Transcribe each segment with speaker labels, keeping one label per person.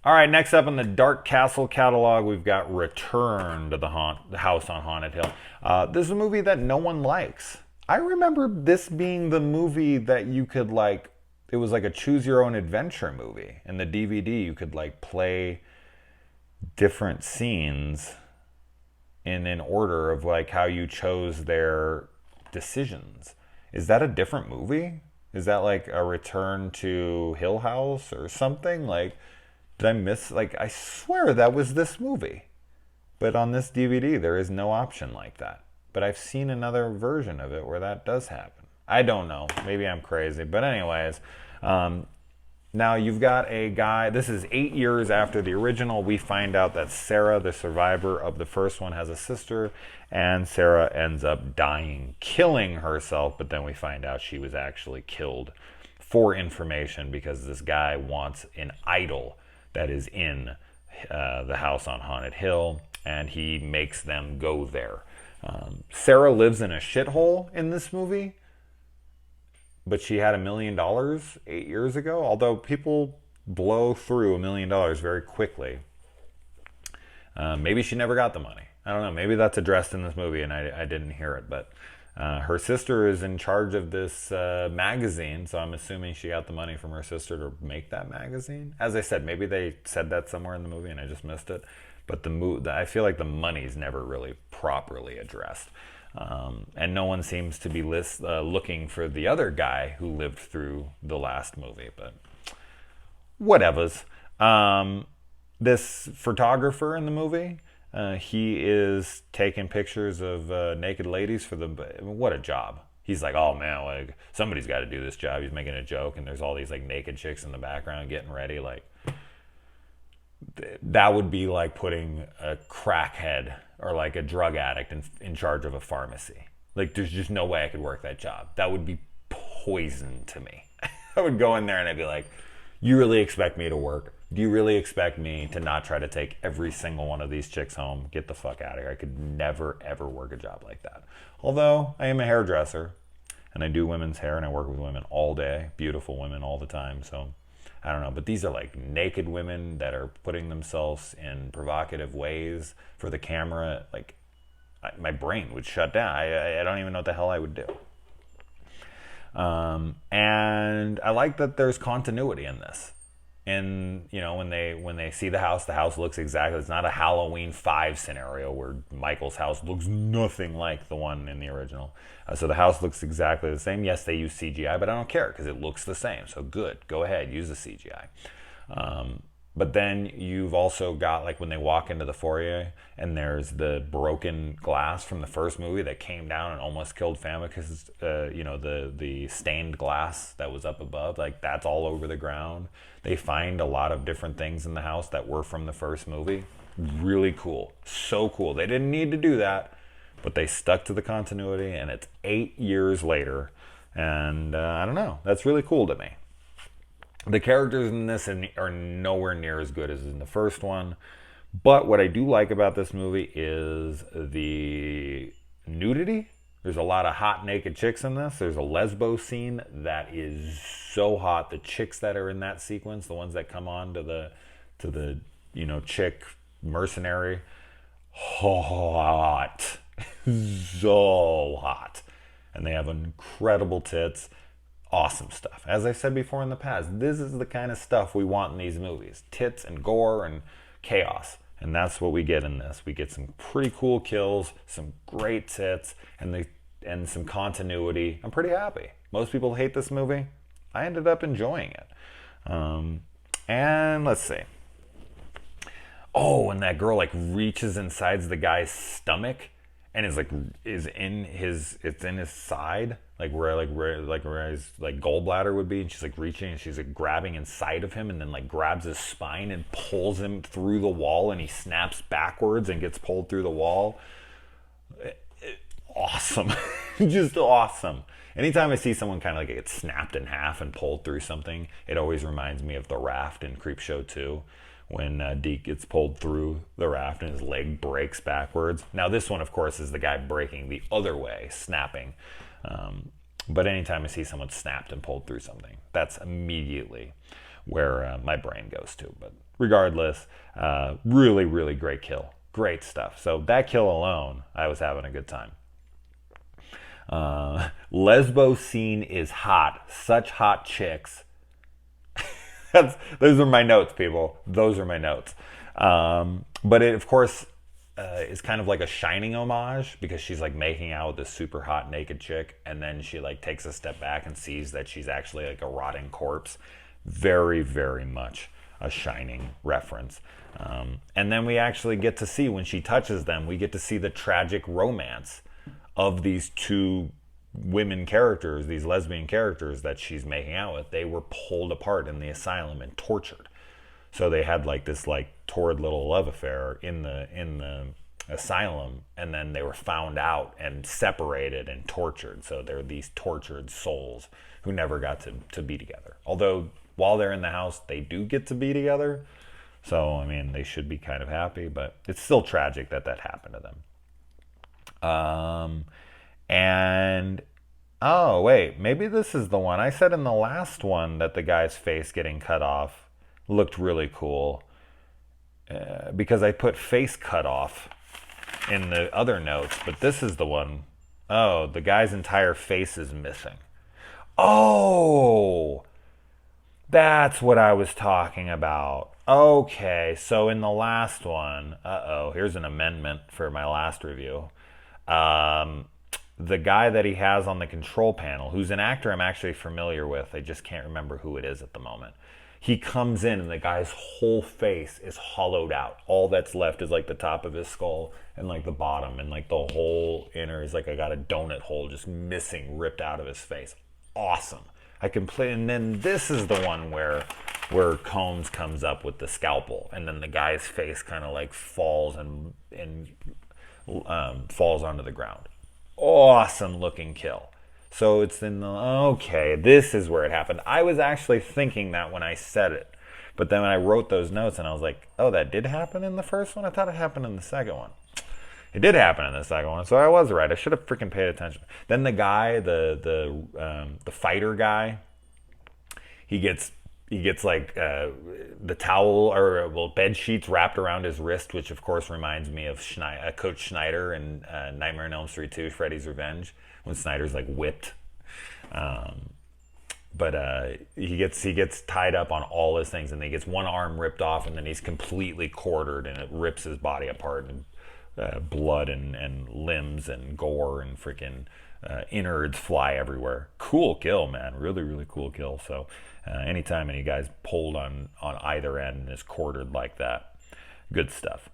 Speaker 1: All right, next up in the Dark Castle catalog, we've got Return to the House on Haunted Hill. This is a movie that no one likes. I remember this being the movie that you could like. It was like a choose your own adventure movie. In the DVD, you could like play different scenes in an order of like how you chose their decisions. Is that a different movie? Is that like a Return to Hill House or something? Like, did I miss? Like, I swear that was this movie. But on this DVD, there is no option like that. But I've seen another version of it where that does happen. I don't know. Maybe I'm crazy. But, anyways, now you've got a guy. This is 8 years after the original. We find out that Sarah, the survivor of the first one, has a sister. And Sarah ends up dying, killing herself. But then we find out she was actually killed for information because this guy wants an idol that is in the house on Haunted Hill, and he makes them go there. Sarah lives in a shithole in this movie, but she had $1 million 8 years ago, although people blow through $1 million very quickly. Maybe she never got the money. I don't know. Maybe that's addressed in this movie and I didn't hear it, but her sister is in charge of this magazine, so I'm assuming she got the money from her sister to make that magazine. As I said, maybe they said that somewhere in the movie and I just missed it. But I feel like the money's never really properly addressed. And no one seems to be looking for the other guy who lived through the last movie, but whatevers. This photographer in the movie, he is taking pictures of naked ladies for the. What a job! He's like, oh man, like somebody's got to do this job. He's making a joke, and there's all these like naked chicks in the background getting ready. Like that would be like putting a crackhead or like a drug addict in charge of a pharmacy. Like there's just no way I could work that job. That would be poison to me. I would go in there and I'd be like, you really expect me to work? Do you really expect me to not try to take every single one of these chicks home? Get the fuck out of here. I could never, ever work a job like that. Although I am a hairdresser and I do women's hair and I work with women all day, beautiful women all the time. So I don't know, but these are like naked women that are putting themselves in provocative ways for the camera. Like my brain would shut down. I don't even know what the hell I would do. And I like that there's continuity in this. And you know, when they see the house looks exactly. It's not a Halloween 5 scenario where Michael's house looks nothing like the one in the original. So the house looks exactly the same. Yes, they use CGI, but I don't care because it looks the same. So good, go ahead, use the CGI. But then you've also got like when they walk into the foyer and there's the broken glass from the first movie that came down and almost killed Fama because the stained glass that was up above, like that's all over the ground. They find a lot of different things in the house that were from the first movie. Really cool. So cool. They didn't need to do that, but they stuck to the continuity and it's 8 years later. And I don't know. That's really cool to me. The characters in this are nowhere near as good as in the first one. But what I do like about this movie is the nudity. There's a lot of hot naked chicks in this. There's a lesbo scene that is so hot. The chicks that are in that sequence, the ones that come on to the chick mercenary, hot. So hot. And they have incredible tits. Awesome stuff. As I said before in the past, this is the kind of stuff we want in these movies. Tits and gore and chaos. And that's what we get in this. We get some pretty cool kills, some great tits, and some continuity. I'm pretty happy. Most people hate this movie. I ended up enjoying it. And let's see. Oh, and that girl like reaches inside the guy's stomach and it's in his side. Where his like gallbladder would be, and she's like reaching and she's like grabbing inside of him and then like grabs his spine and pulls him through the wall and he snaps backwards and gets pulled through the wall. Awesome. Just awesome. Anytime I see someone kind of like get snapped in half and pulled through something, it always reminds me of the raft in Creepshow 2 when Deke gets pulled through the raft and his leg breaks backwards. Now this one, of course, is the guy breaking the other way, snapping. But anytime I see someone snapped and pulled through something, that's immediately where my brain goes to. But regardless, really, really great kill. Great stuff. So that kill alone, I was having a good time. Lesbo scene is hot. Such hot chicks. Those are my notes, people. Those are my notes. But it, of course, is kind of like a Shining homage because she's like making out with this super hot naked chick, and then she like takes a step back and sees that she's actually like a rotting corpse. Very, very much a Shining reference. And then we actually get to see, when she touches them, we get to see the tragic romance of these two women characters, these lesbian characters that she's making out with. They were pulled apart in the asylum and tortured. So they had like this like torrid little love affair in the asylum, and then they were found out and separated and tortured. So they're these tortured souls who never got to be together. Although while they're in the house, they do get to be together. So, I mean, they should be kind of happy, but it's still tragic that happened to them. And, oh, wait, maybe this is the one. I said in the last one that the guy's face getting cut off looked really cool because I put face cut off in the other notes, but this is the one. Oh, the guy's entire face is missing. Oh, that's what I was talking about. Okay, so in the last one, here's an amendment for my last review. The guy that he has on the control panel, who's an actor I'm actually familiar with, I just can't remember who it is at the moment. He comes in and the guy's whole face is hollowed out. All that's left is like the top of his skull and like the bottom, and like the whole inner is like I got a donut hole just missing, ripped out of his face. Awesome. I can play, and then this is the one where Combs comes up with the scalpel, and then the guy's face kind of like falls and falls onto the ground. Awesome looking kill. So it's in the, okay, this is where it happened. I was actually thinking that when I said it, but then when I wrote those notes and I was like, oh, that did happen in the first one? I thought it happened in the second one. It did happen in the second one, so I was right. I should have freaking paid attention. Then the guy, the fighter guy, he gets like the towel or bed sheets wrapped around his wrist, which of course reminds me of Coach Schneider in Nightmare on Elm Street 2, Freddy's Revenge, when Snyder's like whipped. But he gets tied up on all his things, and then he gets one arm ripped off, and then he's completely quartered, and it rips his body apart, and blood and limbs and gore and freaking innards fly everywhere. Cool kill, man. Really, really cool kill. So anytime any guy's pulled on either end and is quartered like that, good stuff.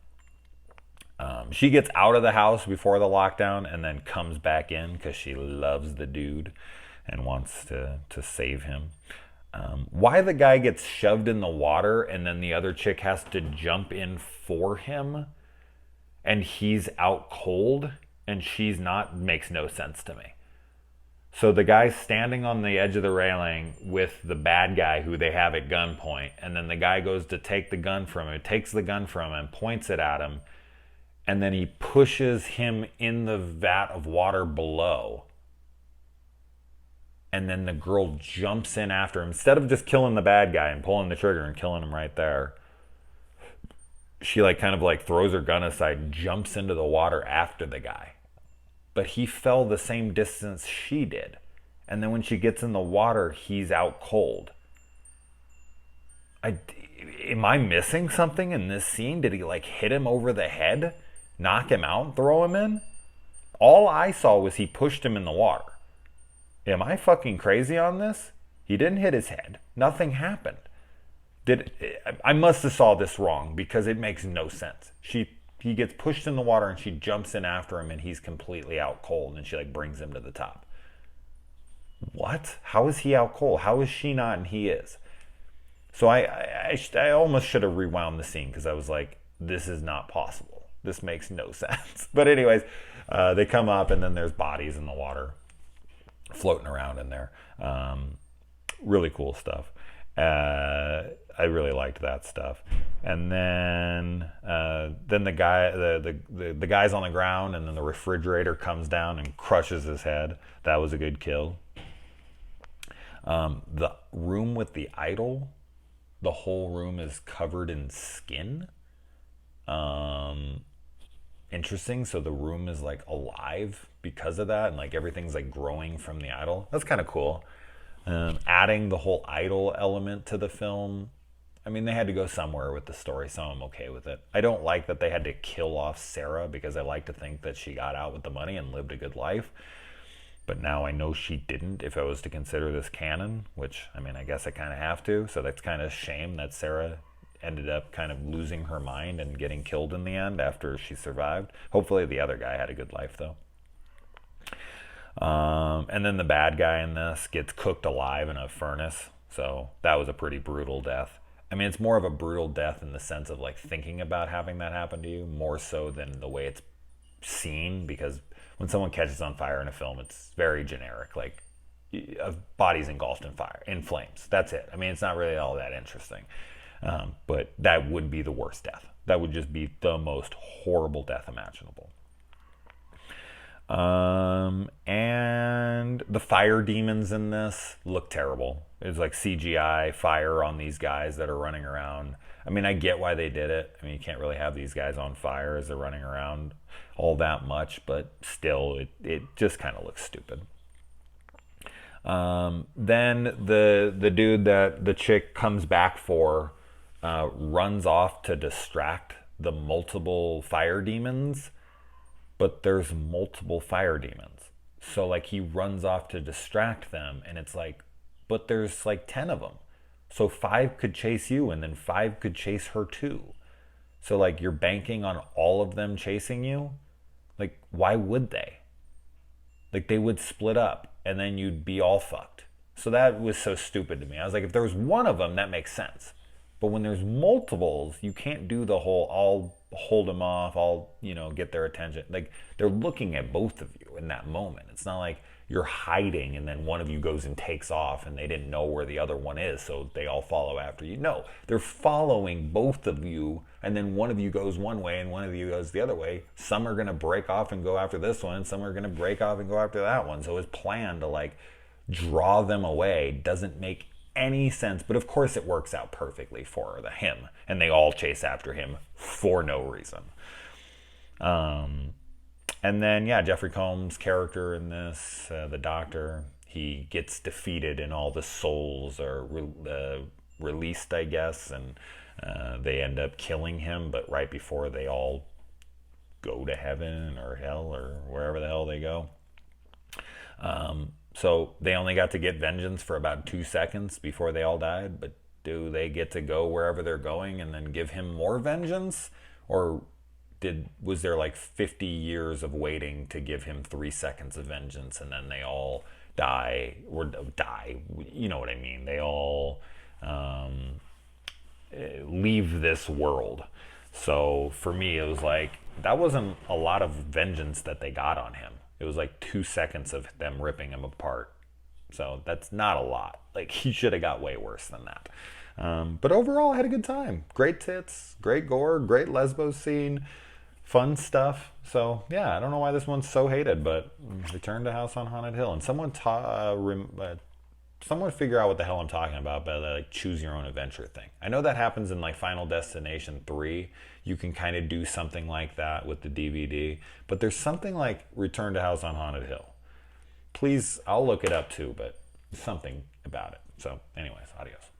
Speaker 1: She gets out of the house before the lockdown and then comes back in because she loves the dude and wants to save him. Why the guy gets shoved in the water and then the other chick has to jump in for him and he's out cold and she's not, makes no sense to me. So the guy's standing on the edge of the railing with the bad guy who they have at gunpoint, and then the guy goes to take the gun from him, takes the gun from him, points it at him, and then he pushes him in the vat of water below. And then the girl jumps in after him. Instead of just killing the bad guy and pulling the trigger and killing him right there, she like kind of like throws her gun aside and jumps into the water after the guy. But he fell the same distance she did. And then when she gets in the water, he's out cold. Am I missing something in this scene? Did he like hit him over the head, knock him out, and throw him in? All I saw was he pushed him in the water. Am I fucking crazy on this? He didn't hit his head. Nothing happened. I must have saw this wrong because it makes no sense. He gets pushed in the water and she jumps in after him and he's completely out cold and she like brings him to the top. What? How is he out cold? How is she not and he is? So I almost should have rewound the scene because I was like, this is not possible. This makes no sense. But anyways, they come up and then there's bodies in the water floating around in there. Really cool stuff. I really liked that stuff. And then the guy, the guy's on the ground, and then the refrigerator comes down and crushes his head. That was a good kill. The room with the idol the whole room is covered in skin. Um, Interesting. So the room is like alive because of that, and like everything's like growing from the idol. That's kind of cool. Adding the whole idol element to the film. I mean, they had to go somewhere with the story, so I'm okay with it. I don't like that they had to kill off Sarah because I like to think that she got out with the money and lived a good life. But now I know she didn't if I was to consider this canon, which, I mean, I guess I kind of have to. So that's kind of a shame that Sarah ended up kind of losing her mind and getting killed in the end after she survived. Hopefully the other guy had a good life, though. And then the bad guy in this gets cooked alive in a furnace. So that was a pretty brutal death. I mean, it's more of a brutal death in the sense of like thinking about having that happen to you, more so than the way it's seen, because when someone catches on fire in a film, it's very generic. Like a body's engulfed in fire, in flames. That's it. I mean, it's not really all that interesting. But that would be the worst death. That would just be the most horrible death imaginable. And the fire demons in this look terrible. It's like CGI fire on these guys that are running around. I mean, I get why they did it. I mean, you can't really have these guys on fire as they're running around all that much, but still, it just kind of looks stupid. Then the dude that the chick comes back for runs off to distract the multiple fire demons, but there's multiple fire demons. So like he runs off to distract them, and it's like, but there's like 10 of them. So 5 could chase you, and then 5 could chase her too. So like you're banking on all of them chasing you? Like, why would they? Like, they would split up and then you'd be all fucked. So that was so stupid to me. I was like, if there was one of them, that makes sense. But when there's multiples, you can't do the whole, I'll hold them off, I'll, get their attention. Like, they're looking at both of you in that moment. It's not like you're hiding and then one of you goes and takes off and they didn't know where the other one is, so they all follow after you. No, they're following both of you, and then one of you goes one way and one of you goes the other way. Some are going to break off and go after this one, and some are going to break off and go after that one. So his plan to like draw them away doesn't make any sense, but of course it works out perfectly for him, and they all chase after him for no reason. And then, yeah, Jeffrey Combs' character in this, the doctor, he gets defeated and all the souls are released, I guess, and they end up killing him, but right before they all go to heaven or hell or wherever the hell they go. So they only got to get vengeance for about 2 seconds before they all died, but do they get to go wherever they're going and then give him more vengeance? Or was there like 50 years of waiting to give him 3 seconds of vengeance, and then they all die, you know what I mean? They all leave this world. So for me, it was like, that wasn't a lot of vengeance that they got on him. It was like 2 seconds of them ripping him apart. So that's not a lot. Like, he should have got way worse than that. But overall, I had a good time. Great tits, great gore, great lesbo scene, fun stuff. So yeah, I don't know why this one's so hated, but Return to House on Haunted Hill. And someone figure out what the hell I'm talking about by the like choose your own adventure thing. I know that happens in like Final Destination 3. You can kind of do something like that with the DVD, but there's something like Return to House on Haunted Hill. Please, I'll look it up too, but something about it. So anyways, adios.